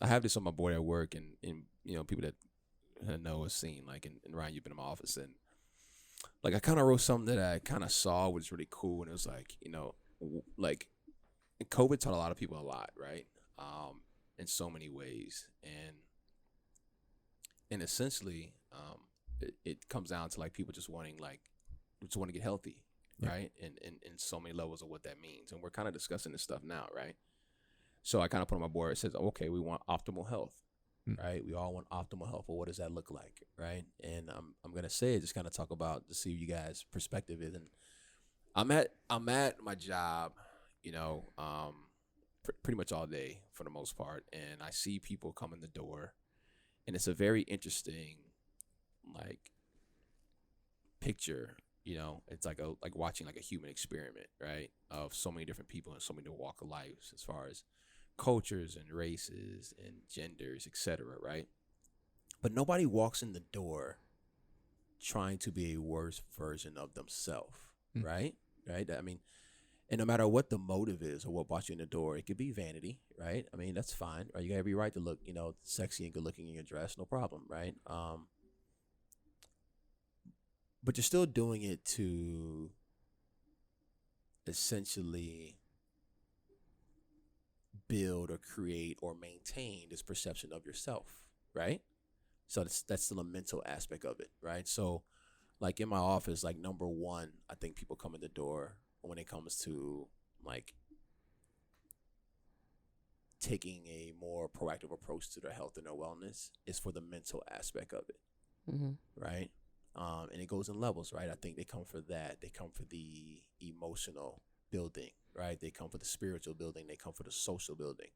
I have this on my board at work, and people that know or seen, like, and Ryan, you've been in my office, and like I kind of wrote something that I kind of saw was really cool, and it was like, like COVID taught a lot of people a lot, right? In so many ways, and essentially, it comes down to like people just want to get healthy, right? And in so many levels of what that means, and we're kind of discussing this stuff now, right? So I kind of put on my board. It says, okay, we want optimal health, right? We all want optimal health. Well, what does that look like, right? And I'm gonna say it, just kind of talk about to see what you guys' perspective is. And I'm at my job, pretty much all day for the most part, and I see people come in the door, and it's a very interesting like picture. It's like watching like a human experiment, right? Of so many different people and so many different walk of life, as far as cultures and races and genders, etc., right? But nobody walks in the door trying to be a worse version of themselves, right? Right? I mean, and no matter what the motive is or what brought you in the door, it could be vanity, right? I mean, that's fine, right? You got every right to look, sexy and good looking in your dress, no problem, right? But you're still doing it to essentially build or create or maintain this perception of yourself, right? So that's still a mental aspect of it, right? So like in my office, like number one, I think people come in the door when it comes to like taking a more proactive approach to their health and their wellness is for the mental aspect of it, right? And it goes in levels, right? I think they come for that. They come for the emotional building, right? They come for the spiritual building. They come for the social building.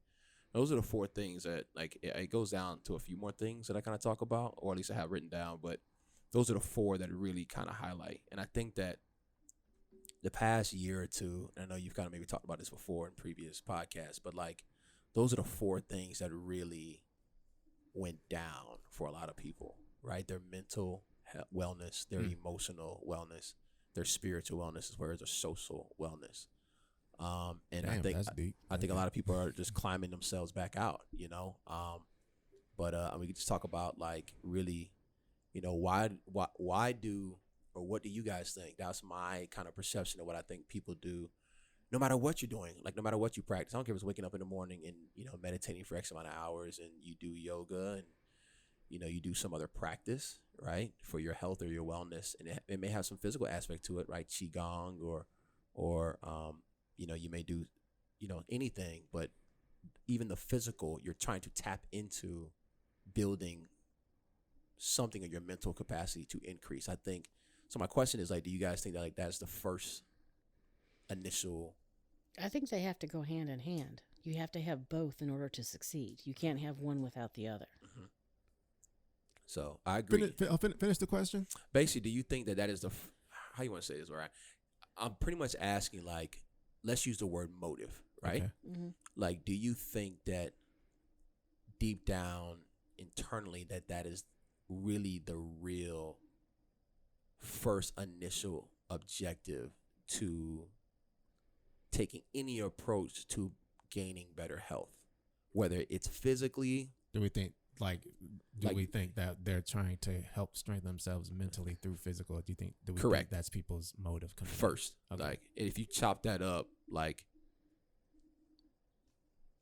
Those are the four things that, like, it goes down to a few more things that I kind of talk about, or at least I have written down, but those are the four that really kind of highlight. And I think that the past year or two, and I know you've kind of maybe talked about this before in previous podcasts, but like those are the four things that really went down for a lot of people, right? Their mental wellness, their emotional wellness, their spiritual wellness, as well as their social wellness. And Damn, that's deep. I think a lot of people are just climbing themselves back out, But we could just talk about like really, why do, or what do you guys think? That's my kind of perception of what I think people do, no matter what you're doing, like no matter what you practice. I don't care if it's waking up in the morning and, meditating for X amount of hours, and you do yoga and, you do some other practice, right, for your health or your wellness. And it may have some physical aspect to it, right? Qigong or you may do, anything, but even the physical, you're trying to tap into building something of your mental capacity to increase. I think, so my question is like, do you guys think that like that's the first initial? I think they have to go hand in hand. You have to have both in order to succeed. You can't have one without the other. Mm-hmm. So I agree. Finish the question. Basically, do you think that is how you want to say this, right? I'm pretty much asking, like, let's use the word motive, right? Okay. Mm-hmm. Like, do you think that deep down internally that is really the real first initial objective to taking any approach to gaining better health, whether it's physically? Do we think we think that they're trying to help strengthen themselves mentally through physical? Do we correct. think that's people's motive First? Okay. Like, if you chop that up, like,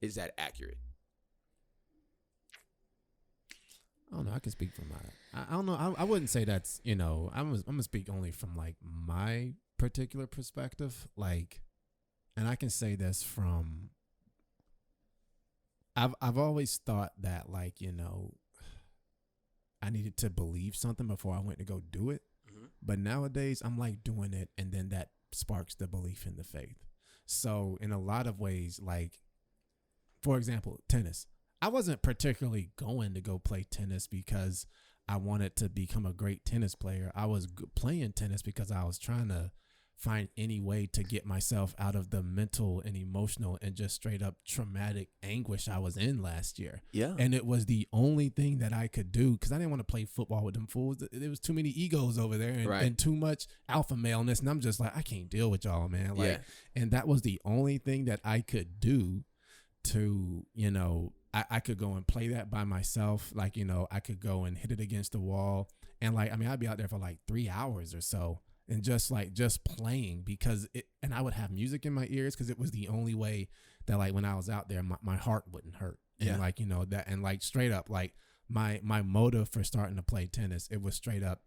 is that accurate? I don't know. I can speak from I don't know. I wouldn't say that's, I'm gonna speak only from like my particular perspective. Like, and I can say this from, I've always thought that, like, I needed to believe something before I went to go do it. Mm-hmm. But nowadays I'm like doing it, and then that sparks the belief in the faith. So in a lot of ways, like, for example, tennis. I wasn't particularly going to go play tennis because I wanted to become a great tennis player. I was playing tennis because I was trying to find any way to get myself out of the mental and emotional and just straight up traumatic anguish I was in last year. Yeah. And it was the only thing that I could do because I didn't want to play football with them fools. There was too many egos over there and too much alpha maleness. And I'm just like, I can't deal with y'all, man. Like, and that was the only thing that I could do to, I could go and play that by myself. Like, you know, I could go and hit it against the wall. And like, I mean, I'd be out there for like 3 hours or so and just playing because and I would have music in my ears because it was the only way that like when I was out there, my heart wouldn't hurt. And like, you know, that, and like straight up, like my motive for starting to play tennis, it was straight up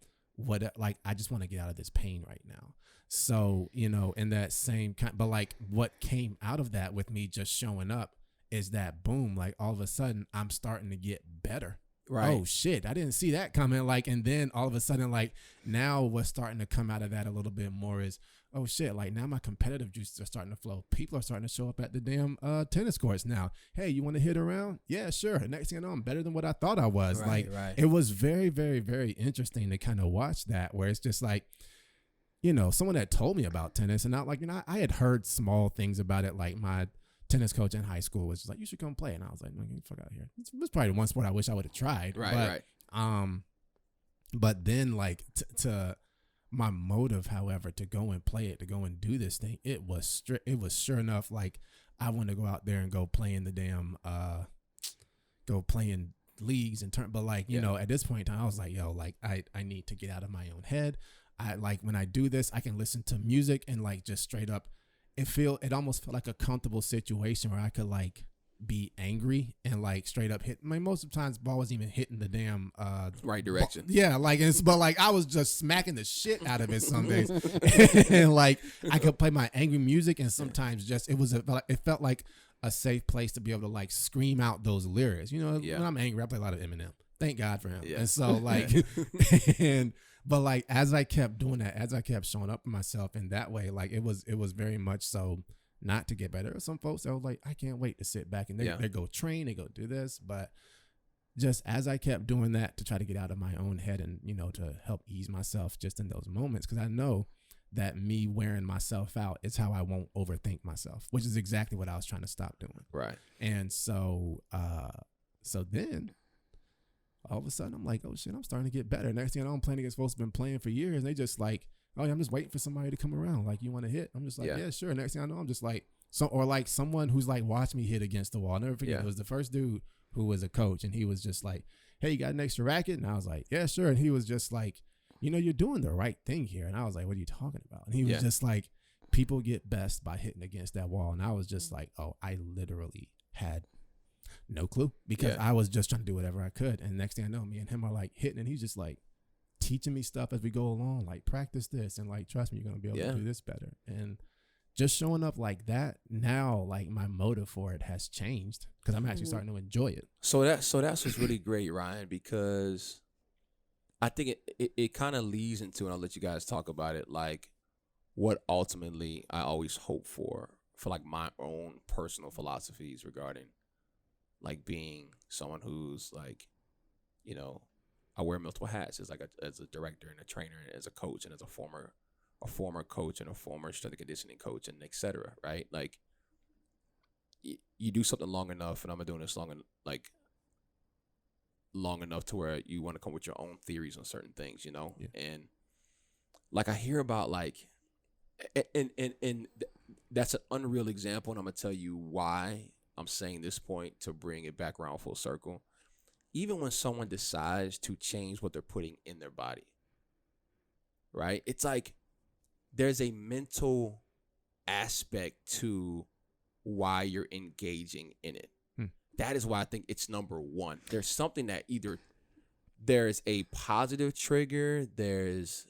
like, I just want to get out of this pain right now. So, you know, in that same kind, but like what came out of that with me just showing up is that boom, like all of a sudden I'm starting to get better. Right. Oh shit, I didn't see that coming. Like, and then all of a sudden, like now what's starting to come out of that a little bit more is, oh shit, like now my competitive juices are starting to flow. People are starting to show up at the damn tennis courts now. Hey, you want to hit around? Yeah, sure. Next thing I know, I'm better than what I thought I was. Right, like it was very, very, very interesting to kind of watch that, where it's just like, you know, someone had told me about tennis, and not like, you know, I had heard small things about it. Like my tennis coach in high school was just like, you should come play. And I was like, no, get the fuck out of here. It was probably one sport I wish I would have tried. Right. But then like to my motive, however, to go and play it, to go and do this thing, it was sure enough like I want to go out there and go play in the damn go play in leagues and turn. But like, you know, at this point in time, I was like, yo, like I need to get out of my own head. I like when I do this, I can listen to music and like just straight up it almost felt like a comfortable situation where I could like be angry and like straight up hit. I mean, most of the times ball wasn't even hitting the damn right direction. Yeah, like but like I was just smacking the shit out of it some days. And like I could play my angry music, and sometimes just it felt like a safe place to be able to like scream out those lyrics. You know, when I'm angry, I play a lot of Eminem. Thank God for him. Yeah. And so like but like as I kept doing that, as I kept showing up for myself in that way, like it was very much so not to get better. Some folks that was like, I can't wait to sit back and they go train, they go do this. But just as I kept doing that to try to get out of my own head and, you know, to help ease myself just in those moments, because I know that me wearing myself out is how I won't overthink myself, which is exactly what I was trying to stop doing. Right. And so then all of a sudden I'm like, oh shit, I'm starting to get better. Next thing I know, I'm playing against folks who've been playing for years, and they just like, oh yeah, I'm just waiting for somebody to come around. Like, you want to hit? I'm just like, yeah, sure. Next thing I know, I'm just like, or like someone who's like watched me hit against the wall. I'll never forget. It was the first dude who was a coach, and he was just like, hey, you got an extra racket? And I was like, yeah, sure. And he was just like, you know, you're doing the right thing here. And I was like, what are you talking about? And he was just like, people get best by hitting against that wall. And I was just like, oh, I literally had no clue, because I was just trying to do whatever I could. And next thing I know, me and him are like hitting, and he's just like teaching me stuff as we go along, like practice this and like trust me, you're gonna be able to do this better. And just showing up like that now, like my motive for it has changed because I'm actually starting to enjoy it. So that's what's really great, Ryan, because I think it kind of leads into, and I'll let you guys talk about it, like what ultimately I always hope for like my own personal philosophies regarding like being someone who's like, you know, I wear multiple hats as a director and a trainer and as a coach and as a former coach and a former strength and conditioning coach and etc. Right? Like you do something long enough, and I'm doing this long enough to where you want to come with your own theories on certain things, you know? Yeah. And like I hear about like, and that's an unreal example, and I'm gonna tell you why I'm saying this point to bring it back around full circle. Even when someone decides to change what they're putting in their body, right? It's like there's a mental aspect to why you're engaging in it. That is why I think it's number one. There's something that either there's a positive trigger, there's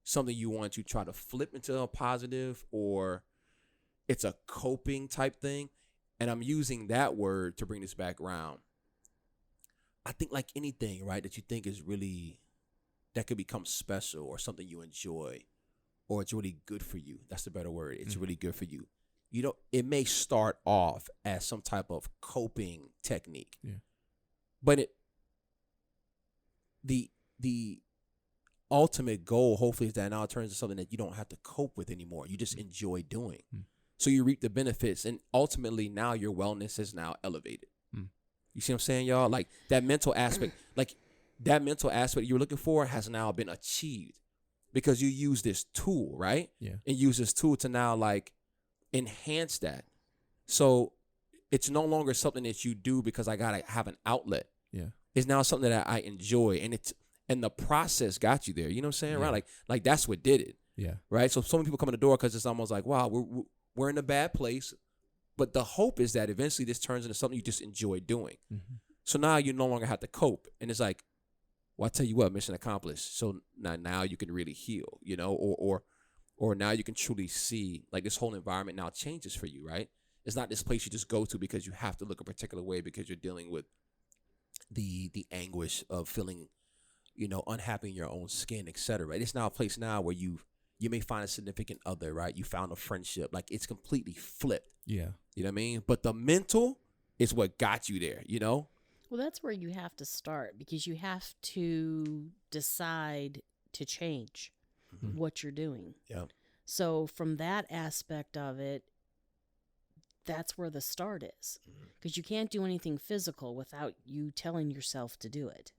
something you want to try to flip into a positive, or it's a coping type thing. And I'm using that word to bring this back around. I think like anything, right, that you think is really, that could become special or something you enjoy, or it's really good for you. That's the better word. It's really good for you. You know, it may start off as some type of coping technique. Yeah. But the ultimate goal, hopefully, is that now it turns into something that you don't have to cope with anymore. You just enjoy doing. So you reap the benefits, and ultimately now your wellness is now elevated. You see what I'm saying, y'all? Like that mental aspect, you were looking for has now been achieved because you use this tool, right? Yeah. And use this tool to now like enhance that. So it's no longer something that you do because I gotta have an outlet. Yeah. It's now something that I enjoy, and the process got you there. You know what I'm saying, right? Like that's what did it. Yeah. Right. So many people come in the door because it's almost like, wow, we're in a bad place, but the hope is that eventually this turns into something you just enjoy doing. Mm-hmm. So now you no longer have to cope, and it's like, well, I tell you what, mission accomplished. So now you can really heal, you know, or now you can truly see, like, this whole environment now changes for you, right? It's not this place you just go to because you have to look a particular way because you're dealing with the anguish of feeling, you know, unhappy in your own skin, etc. Right? It's now a place now where you may find a significant other, right? You found a friendship. Like, it's completely flipped. Yeah. You know what I mean? But the mental is what got you there, you know? Well, that's where you have to start, because you have to decide to change what you're doing. Yeah. So from that aspect of it, that's where the start is, because you can't do anything physical without you telling yourself to do it.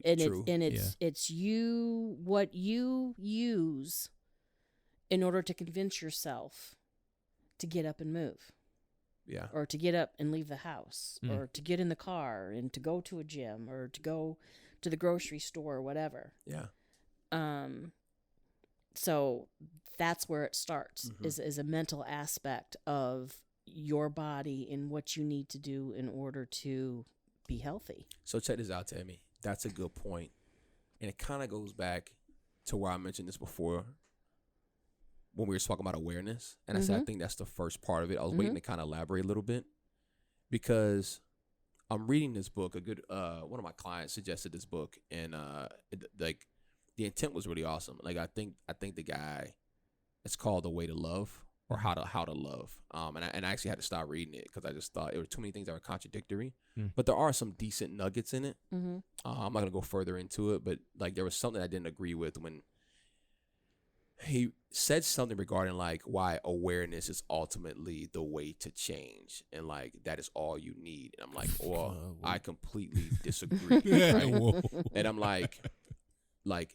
And True. it's you, what you use in order to convince yourself to get up and move. Yeah. Or to get up and leave the house, or to get in the car and to go to a gym, or to go to the grocery store, or whatever. Yeah. So that's where it starts, is a mental aspect of your body and what you need to do in order to be healthy. So check this out, Tami. That's a good point. And it kind of goes back to where I mentioned this before when we were talking about awareness. And I said, I think that's the first part of it. I was waiting to kind of elaborate a little bit, because I'm reading this book. One of my clients suggested this book, and the intent was really awesome. Like, I think the guy, it's called The Way to Love, or How to Love. And I actually had to stop reading it because I just thought there were too many things that were contradictory. But there are some decent nuggets in it. I'm not gonna go further into it, but like, there was something I didn't agree with when he said something regarding like why awareness is ultimately the way to change, and like that is all you need. And I'm like, well, I completely disagree. Right? And I'm like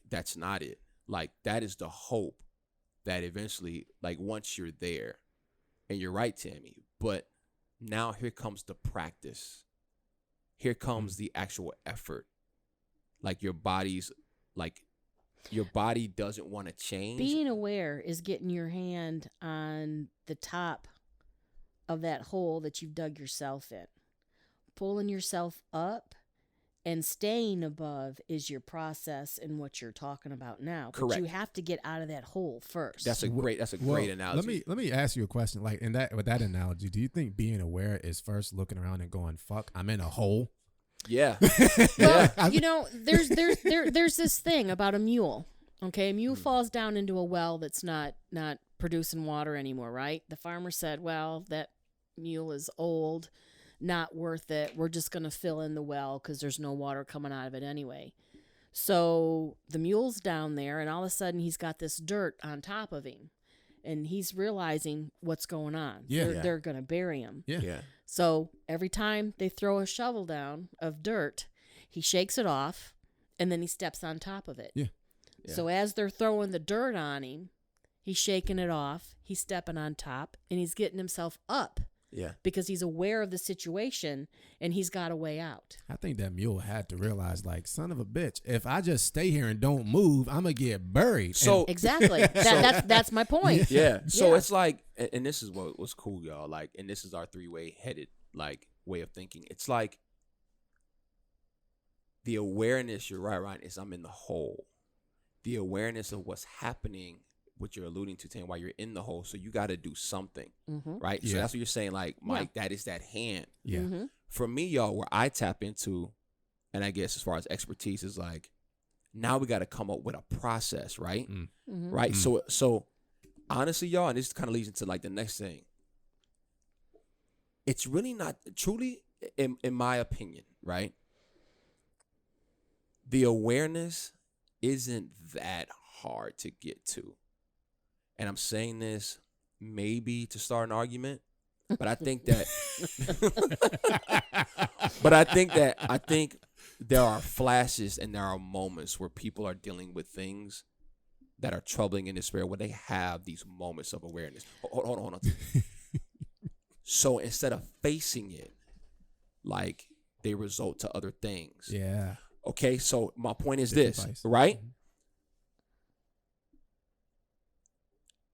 that's not it. Like, that is the hope that eventually, like, once you're there, and you're right, Tami, but now here comes the practice. Here comes the actual effort. Like, your body doesn't want to change. Being aware is getting your hand on the top of that hole that you've dug yourself in. Pulling yourself up and staying above is your process and what you're talking about now. But Correct. you have to get out of that hole first. That's a great analogy. Let me ask you a question. Like, with that analogy, do you think being aware is first looking around and going, "Fuck, I'm in a hole"? Yeah. Well, you know, there's this thing about a mule. Okay, a mule falls down into a well that's not producing water anymore, right? The farmer said, "Well, that mule is old, not worth it. We're just going to fill in the well because there's no water coming out of it anyway." So the mule's down there, and all of a sudden he's got this dirt on top of him, and he's realizing what's going on. They're going to bury him. Yeah. So every time they throw a shovel down of dirt, he shakes it off, and then he steps on top of it. Yeah. So as they're throwing the dirt on him, he's shaking it off, he's stepping on top, and he's getting himself up. Yeah. Because he's aware of the situation, and he's got a way out. I think that mule had to realize, like, son of a bitch, if I just stay here and don't move, I'm going to get buried. So exactly. That's my point. Yeah. So it's like, and this is what was cool, y'all. Like, and this is our three-way headed, like, way of thinking. It's like the awareness, you're right, Ryan, is I'm in the hole. The awareness of what's happening, what you're alluding to, Tam, while you're in the hole. So you got to do something, right? So that's what you're saying, like, Mike, that is that hand. Yeah. For me, y'all, where I tap into, and I guess as far as expertise, is like, now we got to come up with a process, right? Right? So honestly, y'all, and this kind of leads into like the next thing. It's really not, truly, in my opinion, right? The awareness isn't that hard to get to. And I'm saying this maybe to start an argument, but I think that I think there are flashes and there are moments where people are dealing with things that are troubling in despair, where they have these moments of awareness. Hold on. So instead of facing it, like, they result to other things. Yeah. Okay, so my point is Different this, vice. right?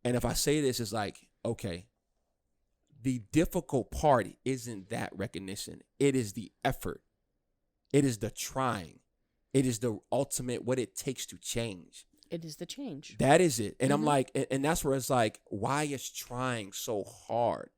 And if I say this, it's like, okay, the difficult part isn't that recognition. It is the effort. It is the trying. It is the ultimate, what it takes to change. It is the change. That is it. And I'm like, and that's where it's like, why is trying so hard?